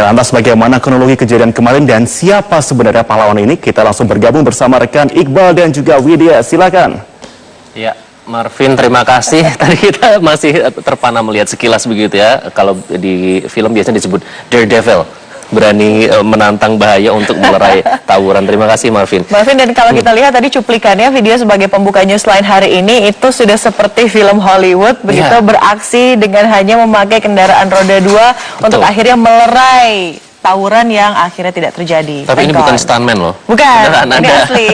Ya, lantas bagaimana kronologi kejadian kemarin dan siapa sebenarnya pahlawan ini? Kita langsung bergabung bersama rekan Iqbal dan juga Widya. Silakan. Ya, Marvin, terima kasih. Tadi kita masih terpana melihat sekilas begitu ya. Kalau di film biasanya disebut Daredevil, berani menantang bahaya untuk melerai tawuran. Terima kasih, Marvin. Marvin, dan kalau kita lihat tadi cuplikannya, video sebagai pembuka Newsline hari ini itu sudah seperti film Hollywood, begitu beraksi dengan hanya memakai kendaraan roda 2 untuk akhirnya melerai tawuran yang akhirnya tidak terjadi. Tapi ini bukan stuntman loh. Bukan, ini asli.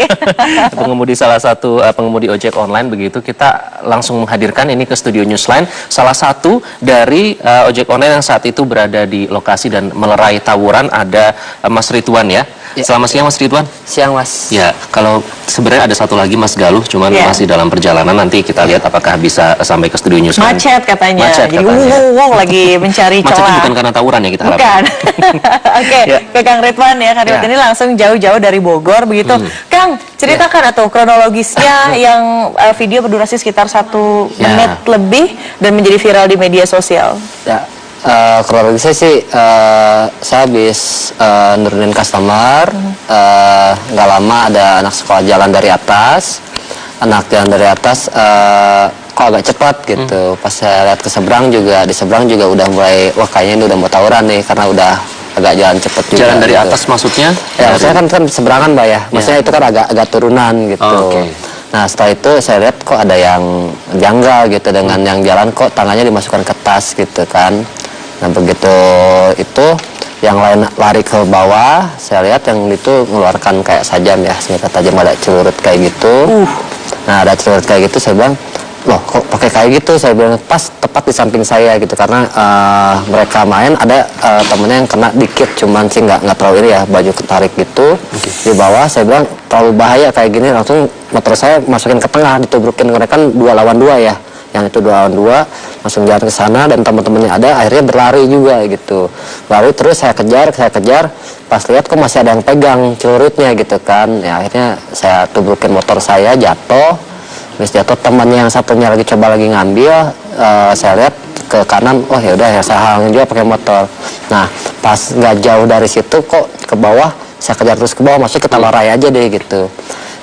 Pengemudi salah satu pengemudi ojek online begitu. Kita langsung menghadirkan ini ke studio Newsline. Salah satu dari ojek online yang saat itu berada di lokasi dan melerai tawuran ada Mas Ridwan ya. Selamat siang Mas Ridwan. Siang Mas. Ya, kalau sebenarnya ada satu lagi Mas Galuh, cuman masih dalam perjalanan. Nanti kita lihat apakah bisa sampai ke studio Newsline. Macet katanya. Macet jadi katanya. lagi mencari celah. Macetnya bukan karena tawuran ya kita harapkan. Bukan. Oke, ke Kang Ridwan ya. Kang Ridwan ini langsung jauh-jauh dari Bogor begitu. Kang, ceritakan atau kronologisnya yang video berdurasi sekitar 1 menit lebih dan menjadi viral di media sosial. Ya, kronologisnya sih saya habis nurunin customer, nggak lama ada anak sekolah jalan dari atas. Anak jalan dari atas kok agak cepat gitu. Pas saya lihat ke seberang juga, di seberang juga udah mulai, wah kayaknya ini udah mau tawuran nih karena udah agak jalan cepet juga. Jalan dari gitu. atas maksudnya? Ya, maksudnya kan seberangan Mbak ya. Maksudnya itu kan agak turunan gitu. Nah setelah itu saya lihat kok ada yang janggal gitu dengan yang jalan kok tangannya dimasukkan ke tas gitu kan. Nah begitu itu yang lain lari ke bawah, saya lihat yang itu mengeluarkan kayak sajam ya, senjata tajam ada celurit kayak gitu. Nah ada celurit kayak gitu, saya bilang, loh kok pakai kayak gitu? Saya bilang pas tepat di samping saya gitu karena mereka main ada temennya yang kena dikit, cuman sih nggak terlalu ini ya, baju ketarik gitu di bawah. Saya bilang terlalu bahaya kayak gini, langsung motor saya masukin ke tengah, ditubrukin, mereka kan 2 lawan 2 ya. Yang itu 2 lawan 2 langsung jalan ke sana dan teman-temannya ada akhirnya berlari juga gitu. Lari terus saya kejar, pas lihat kok masih ada yang pegang celuritnya gitu kan. Ya akhirnya saya tubrukin motor saya, jatuh. Habis jatuh temannya yang satunya lagi coba lagi ngambil, saya lihat ke kanan, oh ya udah ya saya halangin juga pakai motor. Nah, pas nggak jauh dari situ kok ke bawah, saya kejar terus ke bawah, maksudnya kita lerai aja deh gitu.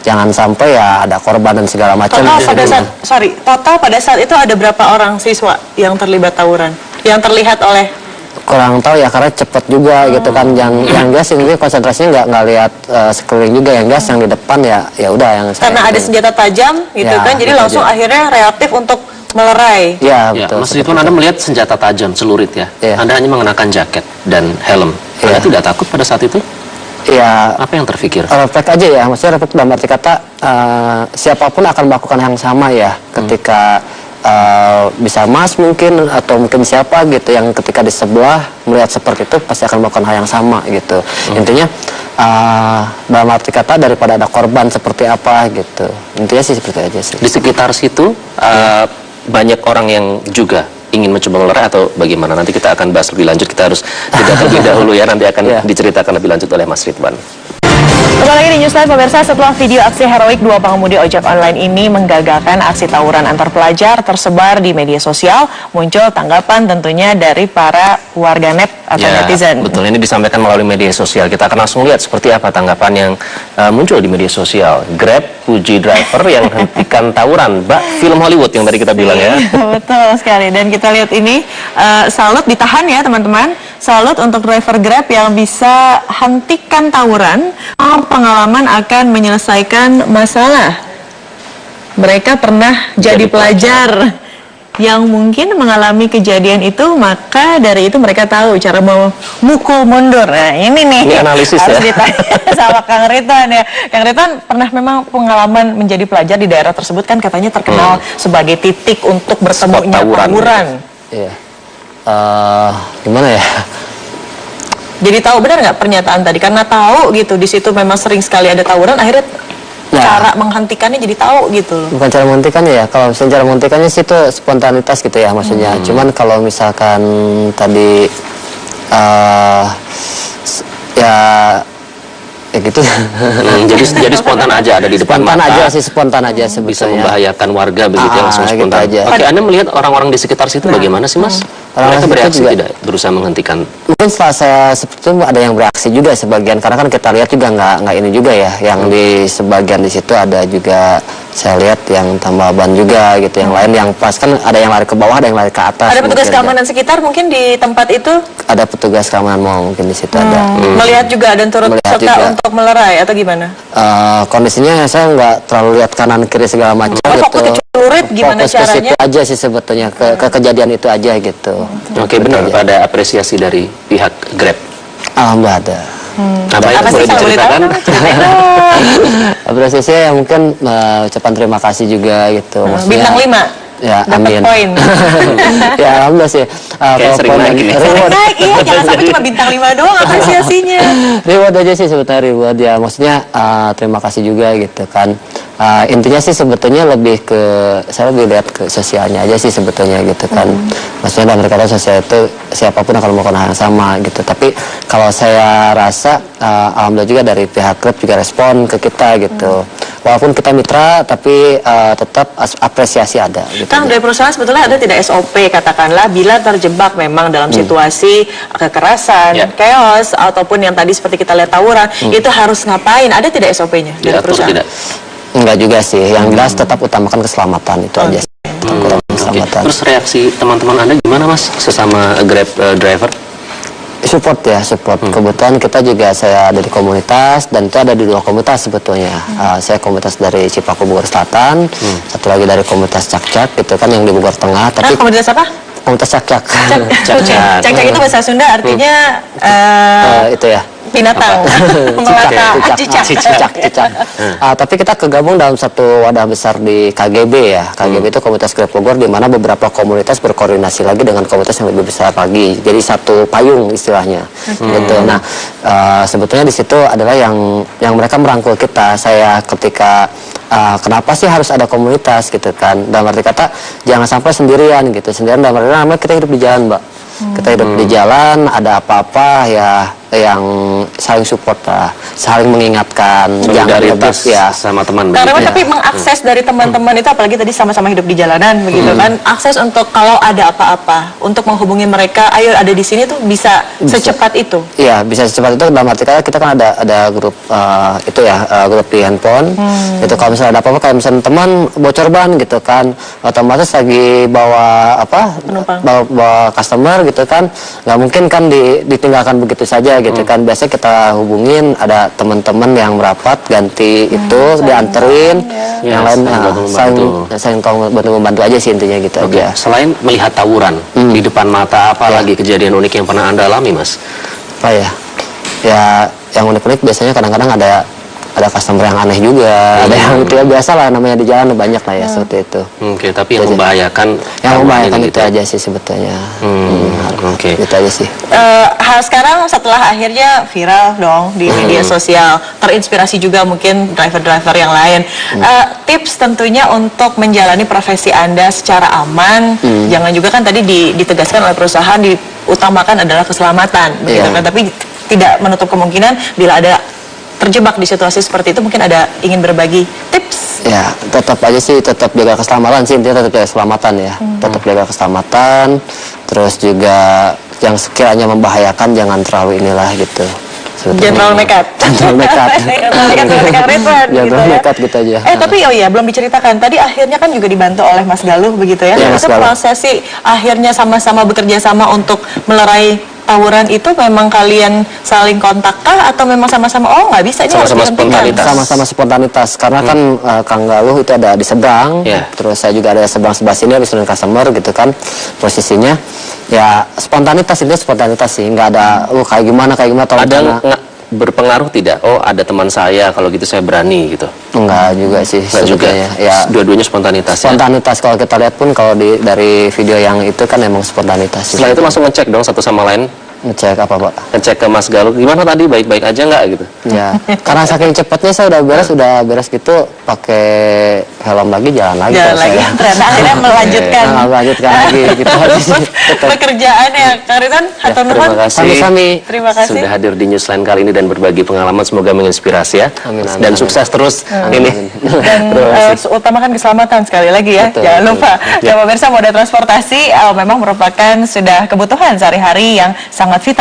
Jangan sampai ya ada korban dan segala macam. Total pada saat itu ada berapa orang siswa yang terlibat tawuran? Yang terlihat oleh? Kurang tahu ya karena cepet juga gitu kan. Yang gas ini konsentrasinya nggak lihat sekeliling juga, yang gas yang di depan ya udah yang saya. Karena ada senjata tajam gitu kan, jadi langsung akhirnya reaktif untuk melerai. Ya betul. Mas Ridwan, Anda melihat senjata tajam, celurit ya. Anda hanya mengenakan jaket dan helm. Anda tidak takut pada saat itu? Ya, apa yang terpikir? Refleks aja ya, maksudnya refleks dalam arti kata siapapun akan melakukan yang sama ya ketika bisa Mas mungkin atau mungkin siapa gitu yang ketika di sebelah melihat seperti itu pasti akan melakukan hal yang sama gitu. Intinya dalam arti kata daripada ada korban seperti apa gitu, intinya sih seperti aja sih. Di sekitar situ banyak orang yang juga ingin mencoba melerai atau bagaimana? Nanti kita akan bahas lebih lanjut. Kita harus jeda terlebih dahulu ya. Nanti akan diceritakan lebih lanjut oleh Mas Ridwan. Kembali lagi di Newsline pemirsa, setelah video aksi heroik 2 pengemudi ojek online ini menggagalkan aksi tawuran antar pelajar tersebar di media sosial, muncul tanggapan tentunya dari para warganet atau netizen. Betul, ini disampaikan melalui media sosial. Kita akan langsung lihat seperti apa tanggapan yang muncul di media sosial. Grab puji driver yang hentikan tawuran, film Hollywood yang tadi kita bilang ya. Betul sekali, dan kita lihat ini salut ditahan ya teman-teman. Salut untuk driver Grab yang bisa hentikan tawuran. Pengalaman akan menyelesaikan masalah. Mereka pernah jadi pelajar yang mungkin mengalami kejadian itu, maka dari itu mereka tahu cara memukul mundur. Nah ini nih, ini analisis harus ya ditanya sama Kang Ridwan ya. Kang Ridwan pernah memang pengalaman menjadi pelajar di daerah tersebut kan, katanya terkenal sebagai titik untuk bertemunya tawuran. Iya. Gimana ya? Jadi tahu benar nggak pernyataan tadi? Karena tahu gitu, di situ memang sering sekali ada tawuran, akhirnya cara menghentikannya jadi tahu gitu. Bukan cara menghentikannya ya, kalau misalnya cara menghentikannya sih itu spontanitas gitu ya maksudnya. Cuman kalau misalkan tadi ya gitu. Jadi spontan aja ada di depan spontan mata. Aja sih, spontan aja sebetulnya. Bisa membahayakan warga begitu ya, langsung spontan. Gitu aja. Oke, Anda melihat orang-orang di sekitar situ bagaimana sih Mas? Mereka itu bereaksi juga tidak, berusaha menghentikan? mungkin setelah saya seperti itu ada yang bereaksi juga sebagian, karena kan kita lihat juga nggak ini juga ya, yang di sebagian di situ ada juga saya lihat yang tambah ban juga gitu, yang lain yang pas kan ada yang lari ke bawah, ada yang lari ke atas. Ada petugas mungkin, keamanan sekitar mungkin di tempat itu ada petugas keamanan mall mungkin di situ ada. melihat juga dan turut Melihat serta juga. untuk melerai atau gimana? Kondisinya saya nggak terlalu lihat kanan kiri segala macam Oh, fokus gitu. ke celurit gimana Fokus ke caranya? situ aja sih sebetulnya, ke kejadian itu aja gitu. Oke, benar. Ada apresiasi dari pihak Grab. Alhamdulillah ada. Apa itu Apa sih boleh kalau boleh tahu? diceritakan? Ceritain dong. Apresiasinya ya mungkin ucapan terima kasih juga gitu. Maksudnya, Bintang 5. Ya, Dapat amin. poin. Ya alhamdulillah sih. Kayak sering naik ini. Sering naik, iya, jangan sampai cuma bintang 5 doang apresiasinya. Reward aja sih sebetulnya, reward ya. Maksudnya terima kasih juga gitu kan. Intinya sih sebetulnya lebih ke, saya lebih lihat ke sosialnya aja sih sebetulnya gitu kan. Maksudnya dalam berkata sosial itu siapapun akan melakukan hal yang sama gitu. Tapi kalau saya rasa alhamdulillah juga dari pihak Grab juga respon ke kita gitu. Walaupun kita mitra tapi tetap apresiasi ada gitu. Kang, dari perusahaan sebetulnya ada tidak SOP katakanlah bila terjebak memang dalam situasi kekerasan, Ya. chaos ataupun yang tadi seperti kita lihat tawuran, itu harus ngapain? Ada tidak SOP-nya dari Diatur perusahaan? tidak? Enggak juga sih, yang jelas tetap utamakan keselamatan itu aja sih. Utamakan Oke. keselamatan. Terus reaksi teman-teman Anda gimana, Mas? Sesama Grab driver? Support ya, support. Kebetulan kita juga, saya ada di komunitas dan itu ada di dua komunitas sebetulnya. Saya komunitas dari Cipaku Bogor Selatan, satu lagi dari komunitas Cak-Cak gitu kan yang di Bogor Tengah. Nah, Tapi komunitas apa? komunitas Cak-Cak. Cak-cak. Cak-cak itu bahasa Sunda artinya Itu ya. binatang, melata, Cicak, cicak. cicak. Tapi kita kegabung dalam satu wadah besar di KGB ya. KGB itu Komunitas Grab Bogor, di mana beberapa komunitas berkoordinasi lagi dengan komunitas yang lebih besar lagi. Jadi satu payung istilahnya. Gitu. Nah, sebetulnya di situ adalah yang mereka merangkul kita. Saya ketika kenapa sih harus ada komunitas gitu kan? Dalam arti kata jangan sampai sendirian gitu. Sendirian dalam arti namanya kita hidup di jalan, Mbak. Kita hidup di jalan, ada apa-apa ya yang saling support lah, saling mengingatkan, jangan Solidaritas lebih ya. sama teman Karena begitu ya? tapi mengakses dari teman-teman itu apalagi tadi sama-sama hidup di jalanan begitu kan, akses untuk kalau ada apa-apa untuk menghubungi mereka, ayo ada di sini tuh bisa secepat itu. Iya, bisa secepat itu. Dalam arti kata kita kan ada grup itu ya, grup di handphone. Itu kalau misalnya ada apa-apa, kayak misalnya teman bocor ban gitu kan, otomatis lagi bawa Penumpang. bawa customer gitu kan, nggak mungkin kan ditinggalkan begitu saja gitu kan. Biasanya kita hubungin, ada teman-teman yang merapat ganti itu dianterin, Ya, yang lain saling bantu-membantu. saling bantu membantu aja sih intinya gitu Oke, aja. selain melihat tawuran di depan mata, apa lagi kejadian unik yang pernah Anda alami, Mas? Apa ya? Ya yang unik-unik biasanya kadang-kadang ada customer yang aneh juga, ada yang itu ya biasa lah, namanya di jalan banyak lah ya seperti itu. Oke, tapi yang Itu aja. membahayakan Yang tawuran membahayakan ini itu gitu. aja sih sebetulnya. Oke. Itu aja sih. Hal sekarang setelah akhirnya viral dong di media sosial, terinspirasi juga mungkin driver-driver yang lain. Tips tentunya untuk menjalani profesi Anda secara aman, jangan juga kan tadi ditegaskan oleh perusahaan diutamakan adalah keselamatan, begitu Iya. kan? Tapi tidak menutup kemungkinan bila ada terjebak di situasi seperti itu mungkin ada ingin berbagi tips. Ya tetap aja sih, tetap jaga keselamatan sih, intinya tetap jaga keselamatan ya. Tetap jaga keselamatan, terus juga yang sekiranya membahayakan jangan terlalu inilah gitu. Sebetulnya. Jangan terlalu nekat. Jangan terlalu nekat. Jangan terlalu nekat seperti Kang Ridwan, Jangan gitu terlalu ya. nekat gitu aja. Tapi oh iya belum diceritakan tadi akhirnya kan juga dibantu oleh Mas Galuh begitu ya. Iya, Mas Itu Galuh. prosesi akhirnya sama-sama bekerja sama untuk melerai tawuran itu memang kalian saling kontak kah atau memang sama-sama nggak bisa ini harus Sama-sama dihentikan? spontanitas. Sama-sama spontanitas karena kan Kang Galuh itu ada di seberang, Iya. terus saya juga ada seberang sini habis dengan customer gitu kan posisinya. Ya spontanitas, itu spontanitas sih, nggak ada kayak gimana atau Ada karena- berpengaruh tidak? Oh, ada teman saya, kalau gitu saya berani gitu. enggak juga sih Enggak juga. sebetulnya. Ya Dua-duanya spontanitas ya. spontanitas kalau kita lihat pun kalau dari video yang itu kan emang spontanitas sih. Setelah itu langsung ngecek dong satu sama lain. Ngecek apa Pak? Ngecek ke Mas Galuh, gimana tadi, baik-baik aja nggak gitu? Ya, karena saking cepatnya saya udah beres gitu, pakai helm lagi, jalan lagi. Jalan kalau lagi, saya. ternyata akhirnya melanjutkan Melanjutkan lagi gitu. pekerjaan ya, Karitan. Hatur nuhun. Terima kasih. Sami-sami. Terima kasih. Sudah hadir di Newsline kali ini dan berbagi pengalaman, semoga menginspirasi ya. Amin, amin, Dan amin. sukses terus ini. Dan utamakan keselamatan sekali lagi ya. Betul, Jangan betul. lupa. Ya pemirsa, moda transportasi memang merupakan sudah kebutuhan sehari-hari yang sangat vital.